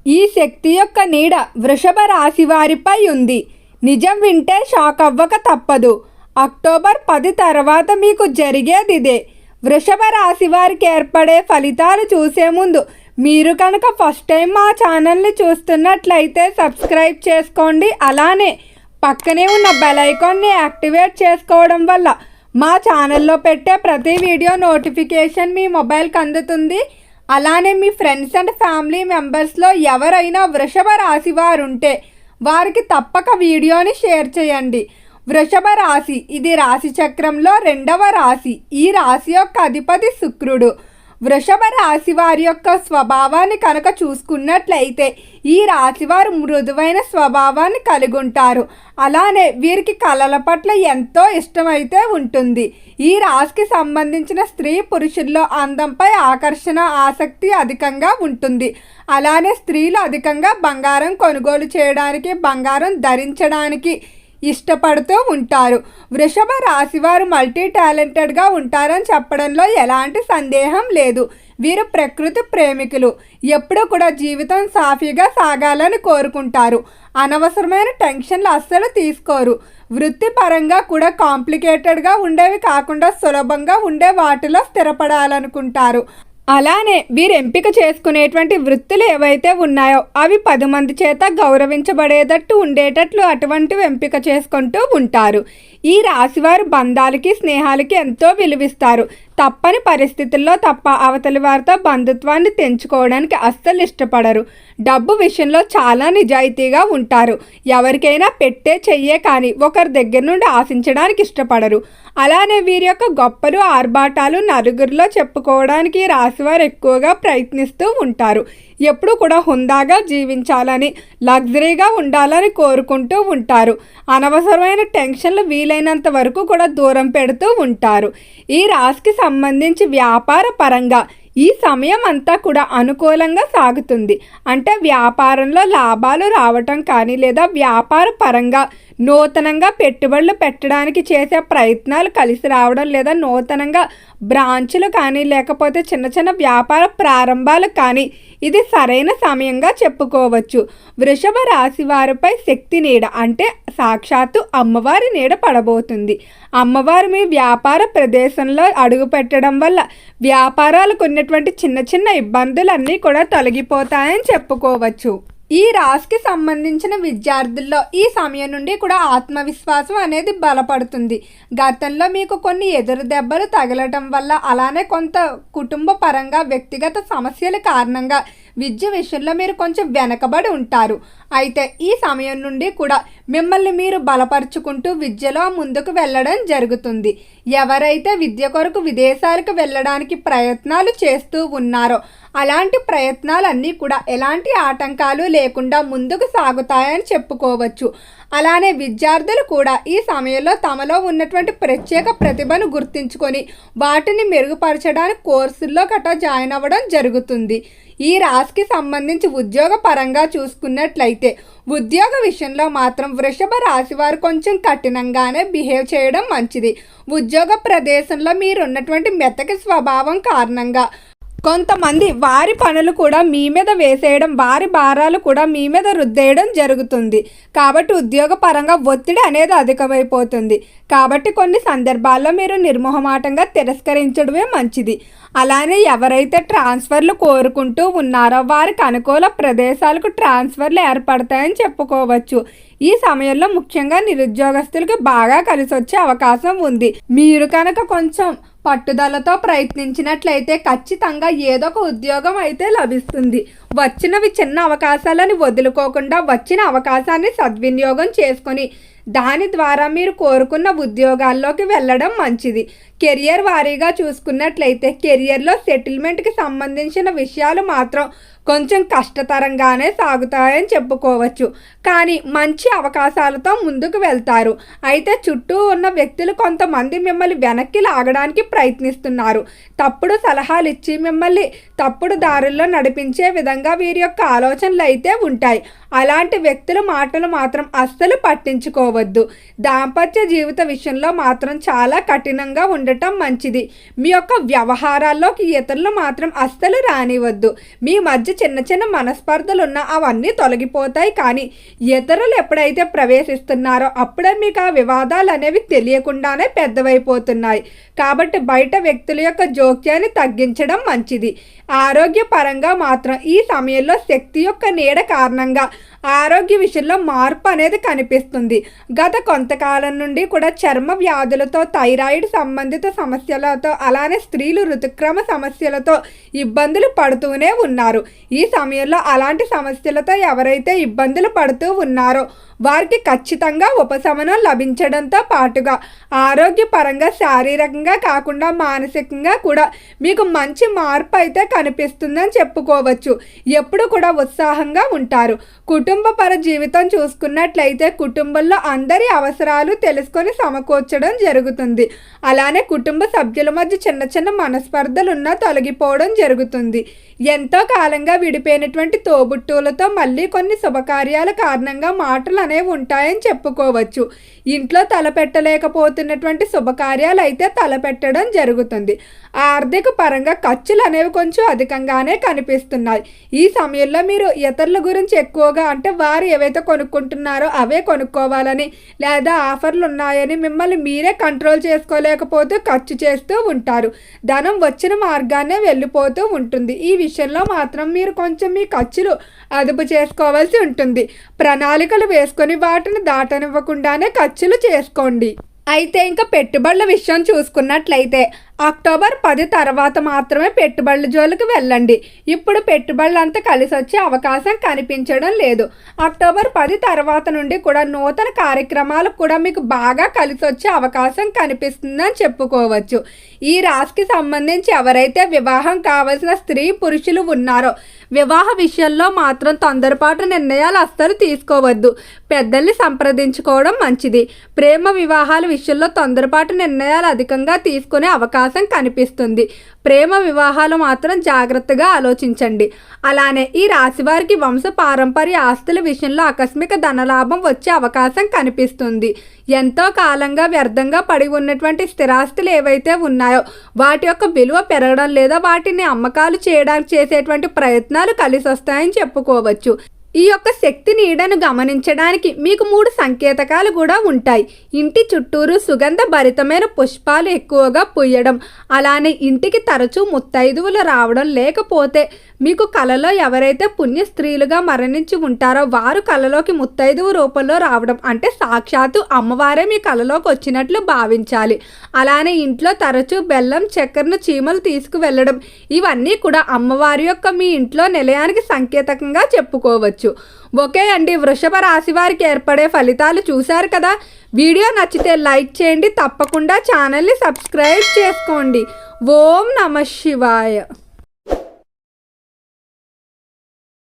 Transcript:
ఈ శక్తి యొక్క నీడ వృషభ రాశి వారిపై ఉంది. నిజం వింటే షాక్ అవ్వక తప్పదు. అక్టోబర్ 10 తర్వాత మీకు జరిగేది ఇదే. వృషభ రాశి వారికి ఏర్పడే ఫలితాలు చూసే ముందు మీరు కనుక ఫస్ట్ టైం మా ఛానల్ని చూస్తున్నట్లయితే సబ్స్క్రైబ్ చేసుకోండి. అలానే పక్కనే ఉన్న బెల్ ఐకాన్ని యాక్టివేట్ చేసుకోవడం వల్ల మా ఛానల్లో పెట్టే ప్రతి వీడియో నోటిఫికేషన్ మీ మొబైల్కి అందుతుంది. అలానే మీ ఫ్రెండ్స్ అండ్ ఫ్యామిలీ మెంబర్స్లో ఎవరైనా వృషభ రాశి వారు ఉంటే వారికి తప్పక వీడియోని షేర్ చేయండి. వృషభ రాశి ఇది రాశి చక్రంలో 2వ రాశి. ఈ రాశి యొక్క అధిపతి శుక్రుడు. వృషభ రాశి వారి యొక్క స్వభావాన్ని కనుక చూసుకున్నట్లయితే ఈ రాశివారు మృదువైన స్వభావాన్ని కలిగి ఉంటారు. అలానే వీరికి కళల పట్ల ఎంతో ఇష్టమైతే ఉంటుంది. ఈ రాశికి సంబంధించిన స్త్రీ పురుషుల్లో అందంపై ఆకర్షణ ఆసక్తి అధికంగా ఉంటుంది. అలానే స్త్రీలు అధికంగా బంగారం కొనుగోలు చేయడానికి బంగారం ధరించడానికి ఇష్టపడుతూ ఉంటారు. వృషభ రాశివారు మల్టీ టాలెంటెడ్గా ఉంటారని చెప్పడంలో ఎలాంటి సందేహం లేదు. వీరు ప్రకృతి ప్రేమికులు. ఎప్పుడూ కూడా జీవితం సాఫీగా సాగాలని కోరుకుంటారు. అనవసరమైన టెన్షన్లు అస్సలు తీసుకోరు. వృత్తిపరంగా కూడా కాంప్లికేటెడ్గా ఉండేవి కాకుండా సులభంగా ఉండే వాటిలో స్థిరపడాలనుకుంటారు. అలానే వీరు ఎంపిక చేసుకునేటువంటి వృత్తులు ఏవైతే ఉన్నాయో అవి 10 మంది చేత గౌరవించబడేటట్టు ఉండేటట్లు అటువంటివి ఎంపిక చేసుకుంటూ ఉంటారు. ఈ రాశివారు బంధాలకి స్నేహాలకి ఎంతో విలువిస్తారు. తప్పని పరిస్థితుల్లో తప్ప అవతలి వారితో బంధుత్వాన్ని తెంచుకోవడానికి అస్సలు ఇష్టపడరు. డబ్బు విషయంలో చాలా నిజాయితీగా ఉంటారు. ఎవరికైనా పెట్టే చెయ్యే కానీ ఒకరి దగ్గర నుండి ఆశించడానికి ఇష్టపడరు. అలానే వీరి యొక్క గొప్పలు ఆర్భాటాలు నలుగురిలో చెప్పుకోవడానికి రాశివారు ఎక్కువగా ప్రయత్నిస్తూ ఉంటారు. ఎప్పుడు కూడా హుందాగా జీవించాలని లగ్జరీగా ఉండాలని కోరుకుంటూ ఉంటారు. అనవసరమైన టెన్షన్లు వీలైనంత వరకు కూడా దూరం పెడుతూ ఉంటారు. ఈ రాశికి సంబంధించి వ్యాపార పరంగా ఈ సమయం అంతా కూడా అనుకూలంగా సాగుతుంది. అంటే వ్యాపారంలో లాభాలు రావటం కానీ లేదా వ్యాపార పరంగా నూతనంగా పెట్టుబడులు పెట్టడానికి చేసే ప్రయత్నాలు కలిసి రావడం లేదా నూతనంగా బ్రాంచులు కానీ లేకపోతే చిన్న చిన్న వ్యాపార ప్రారంభాలు కానీ ఇది సరైన సమయంగా చెప్పుకోవచ్చు. వృషభ రాశి వారిపై శక్తి నీడ అంటే సాక్షాత్తు అమ్మవారి నీడ పడబోతుంది. అమ్మవారు మీ వ్యాపార ప్రదేశంలో అడుగు పెట్టడం వల్ల వ్యాపారాలకు ఉన్నటువంటి చిన్న చిన్న ఇబ్బందులన్నీ కూడా తొలగిపోతాయని చెప్పుకోవచ్చు. ఈ రాశికి సంబంధించిన విద్యార్థుల్లో ఈ సమయం నుండి కూడా ఆత్మవిశ్వాసం అనేది బలపడుతుంది. గతంలో మీకు కొన్ని ఎదురు దెబ్బలు తగలటం వల్ల అలానే కొంత కుటుంబ పరంగా వ్యక్తిగత సమస్యల కారణంగా విద్య విషయంలో మీరు కొంచెం వెనకబడి ఉంటారు. అయితే ఈ సమయం నుండి కూడా మిమ్మల్ని మీరు బలపరుచుకుంటూ విద్యలో ముందుకు వెళ్ళడం జరుగుతుంది. ఎవరైతే విద్య కొరకు విదేశాలకు వెళ్ళడానికి ప్రయత్నాలు చేస్తూ ఉన్నారో అలాంటి ప్రయత్నాలన్నీ కూడా ఎలాంటి ఆటంకాలు లేకుండా ముందుకు సాగుతాయని చెప్పుకోవచ్చు. అలానే విద్యార్థులు కూడా ఈ సమయంలో తమలో ఉన్నటువంటి ప్రత్యేక ప్రతిభను గుర్తించుకొని వాటిని మెరుగుపరచడానికి కోర్సుల్లో గట్రా జాయిన్ అవ్వడం జరుగుతుంది. ఈ రాశికి సంబంధించి ఉద్యోగ పరంగా చూసుకున్నట్లయితే ఉద్యోగ విషయంలో మాత్రం వృషభ రాశి వారు కొంచెం కఠినంగానే బిహేవ్ చేయడం మంచిది. ఉద్యోగ ప్రదేశంలో మీరున్నటువంటి మెత్తటి స్వభావం కారణంగా కొంతమంది వారి పనులు కూడా మీ మీద వేసేయడం వారి భారాలు కూడా మీ మీద రుద్దేయడం జరుగుతుంది. కాబట్టి ఉద్యోగ పరంగా ఒత్తిడి అనేది అధికమైపోతుంది. కాబట్టి కొన్ని సందర్భాల్లో మీరు నిర్మోహమాటంగా తిరస్కరించడమే మంచిది. అలానే ఎవరైతే ట్రాన్స్ఫర్లు కోరుకుంటూ ఉన్నారో వారికి అనుకూల ప్రదేశాలకు ట్రాన్స్ఫర్లు ఏర్పడతాయని చెప్పుకోవచ్చు. ఈ సమయంలో ముఖ్యంగా నిరుద్యోగస్తులకు బాగా కలిసి వచ్చే అవకాశం ఉంది. మీరు కనుక కొంచెం పట్టుదలతో ప్రయత్నించినట్లయితే ఖచ్చితంగా ఏదో ఒక ఉద్యోగం అయితే లభిస్తుంది. వచ్చినవి చిన్న అవకాశాలని వదులుకోకుండా వచ్చిన అవకాశాన్ని సద్వినియోగం చేసుకొని దాని ద్వారా మీరు కోరుకున్న ఉద్యోగాల్లోకి వెళ్ళడం మంచిది. కెరియర్ వారీగా చూసుకున్నట్లయితే కెరియర్లో సెటిల్మెంట్కి సంబంధించిన విషయాలు మాత్రం కొంచెం కష్టతరంగానే సాగుతాయని చెప్పుకోవచ్చు. కానీ మంచి అవకాశాలతో ముందుకు వెళ్తారు. అయితే చుట్టూ ఉన్న వ్యక్తులు కొంతమంది మిమ్మల్ని వెనక్కి లాగడానికి ప్రయత్నిస్తున్నారు. తప్పుడు సలహాలు ఇచ్చి మిమ్మల్ని తప్పుడు దారుల్లో నడిపించే విధంగా వీరి యొక్క ఆలోచనలు అయితే ఉంటాయి. అలాంటి వ్యక్తుల మాటలు మాత్రం అస్సలు పట్టించుకోవద్దు. దాంపత్య జీవిత విషయంలో మాత్రం చాలా కఠినంగా ఉండటం మంచిది. మీ యొక్క వ్యవహారాల్లోకి ఇతరులు మాత్రం అస్సలు రానివద్దు. మీ మధ్య చిన్న చిన్న మనస్పర్ధలు ఉన్నా అవన్నీ తొలగిపోతాయి. కానీ ఇతరులు ఎప్పుడైతే ప్రవేశిస్తున్నారో అప్పుడే మీకు ఆ వివాదాలు అనేవి తెలియకుండానే పెద్దవైపోతున్నాయి. కాబట్టి బయట వ్యక్తుల యొక్క జోక్యాన్ని తగ్గించడం మంచిది. ఆరోగ్యపరంగా మాత్రం ఈ సమయంలో శక్తి యొక్క నీడ కారణంగా ఆరోగ్య విషయంలో మార్పు అనేది కనిపిస్తుంది. గత కొంతకాలం నుండి కూడా చర్మ వ్యాధులతో, థైరాయిడ్ సంబంధిత సమస్యలతో, అలానే స్త్రీలు ఋతుక్రమ సమస్యలతో ఇబ్బందులు పడుతూనే ఉన్నారు. ఈ సమయంలో అలాంటి సమస్యలతో ఎవరైతే ఇబ్బందులు పడుతూ ఉన్నారో వారికి ఖచ్చితంగా ఉపశమనం లభించడంతో పాటుగా ఆరోగ్యపరంగా, శారీరకంగా కాకుండా మానసికంగా కూడా మీకు మంచి మార్పు అయితే కనిపిస్తుందని చెప్పుకోవచ్చు. ఎప్పుడు కూడా ఉత్సాహంగా ఉంటారు. కుటుంబపర జీవితం చూసుకున్నట్లయితే కుటుంబంలో అందరి అవసరాలు తెలుసుకొని సమకూర్చడం జరుగుతుంది. అలానే కుటుంబ సభ్యుల మధ్య చిన్న చిన్న మనస్పర్ధలున్నా తొలగిపోవడం జరుగుతుంది. ఎంతో కాలంగా విడిపోయినటువంటి తోబుట్టువులతో మళ్ళీ కొన్ని శుభకార్యాల కారణంగా మాటలు అనేవి ఉంటాయని చెప్పుకోవచ్చు. ఇంట్లో తలపెట్టలేకపోతున్నటువంటి శుభకార్యాలు అయితే తలపెట్టడం జరుగుతుంది. ఆర్థిక పరంగా ఖర్చులు అనేవి కొంచెం అధికంగానే కనిపిస్తున్నాయి. ఈ సమయంలో మీరు ఇతరుల గురించి ఎక్కువగా, అంటే వారు ఏవైతే కొనుక్కుంటున్నారో అవే కొనుక్కోవాలని, లేదా ఆఫర్లు ఉన్నాయని మిమ్మల్ని మీరే కంట్రోల్ చేసుకోలేకపోతూ ఖర్చు చేస్తూ ఉంటారు. ధనం వచ్చిన మార్గాన్నే వెళ్ళిపోతూ ఉంటుంది. ఈ విషయంలో మాత్రం మీరు కొంచెం మీ ఖర్చులు అదుపు చేసుకోవాల్సి ఉంటుంది. ప్రణాళికలు వేసుకొని వాటిని దాటనివ్వకుండానే ఖర్చులు చేసుకోండి. అయితే ఇంకా పెట్టుబడుల విషయం చూసుకున్నట్లయితే అక్టోబర్ 10 తర్వాత మాత్రమే పెట్టుబడుల జోలికి వెళ్ళండి. ఇప్పుడు పెట్టుబడులు అంతా కలిసి వచ్చే అవకాశం కనిపించడం లేదు. అక్టోబర్ 10 తర్వాత నుండి కూడా నూతన కార్యక్రమాలకు కూడా మీకు బాగా కలిసి వచ్చే అవకాశం కనిపిస్తుందని చెప్పుకోవచ్చు. ఈ రాశికి సంబంధించి ఎవరైతే వివాహం కావాల్సిన స్త్రీ పురుషులు ఉన్నారో వివాహ విషయంలో మాత్రం తొందరపాటు నిర్ణయాలు అస్సలు తీసుకోవద్దు. పెద్దల్ని సంప్రదించుకోవడం మంచిది. ప్రేమ వివాహాల విషయంలో తొందరపాటు నిర్ణయాలు అధికంగా తీసుకునే అవకాశం కనిపిస్తుంది. ప్రేమ వివాహాలు మాత్రం జాగ్రత్తగా ఆలోచించండి. అలానే ఈ రాశి వారికి వంశ పారంపర్య ఆస్తుల విషయంలో ఆకస్మిక ధనలాభం వచ్చే అవకాశం కనిపిస్తుంది. ఎంతో కాలంగా వ్యర్థంగా పడి ఉన్నటువంటి స్థిరాస్తులు ఏవైతే ఉన్నాయో వాటి యొక్క విలువ పెరగడం లేదా వాటిని అమ్మకాలు చేయడానికి చేసేటువంటి ప్రయత్నాలు కలిసి వస్తాయని చెప్పుకోవచ్చు. ఈ యొక్క శక్తి నీడను గమనించడానికి మీకు 3 సంకేతకాలు కూడా ఉంటాయి. ఇంటి చుట్టూరు సుగంధ భరితమైన పుష్పాలు ఎక్కువగా పూయడం, అలానే ఇంటికి తరచూ ముత్తైదువులు రావడం, లేకపోతే మీకు కలలో ఎవరైతే పుణ్య స్త్రీలుగా మరణించి ఉంటారో వారు కలలోకి ముత్తైదువు రూపంలో రావడం, అంటే సాక్షాత్తు అమ్మవారే మీ కలలోకి వచ్చినట్లు భావించాలి. అలానే ఇంట్లో తరచూ బెల్లం, చక్కెరను చీమలు తీసుకువెళ్ళడం, ఇవన్నీ కూడా అమ్మవారి యొక్క మీ ఇంట్లో నిలయానికి సంకేతకంగా చెప్పుకోవచ్చు. ఓకే అండి, వృషభ రాశి వారికి ఏర్పడే ఫలితాలు చూశారు కదా. వీడియో నచ్చితే లైక్ చేయండి, తప్పకుండా ఛానల్ని సబ్స్క్రైబ్ చేసుకోండి. ఓం నమః శివాయ.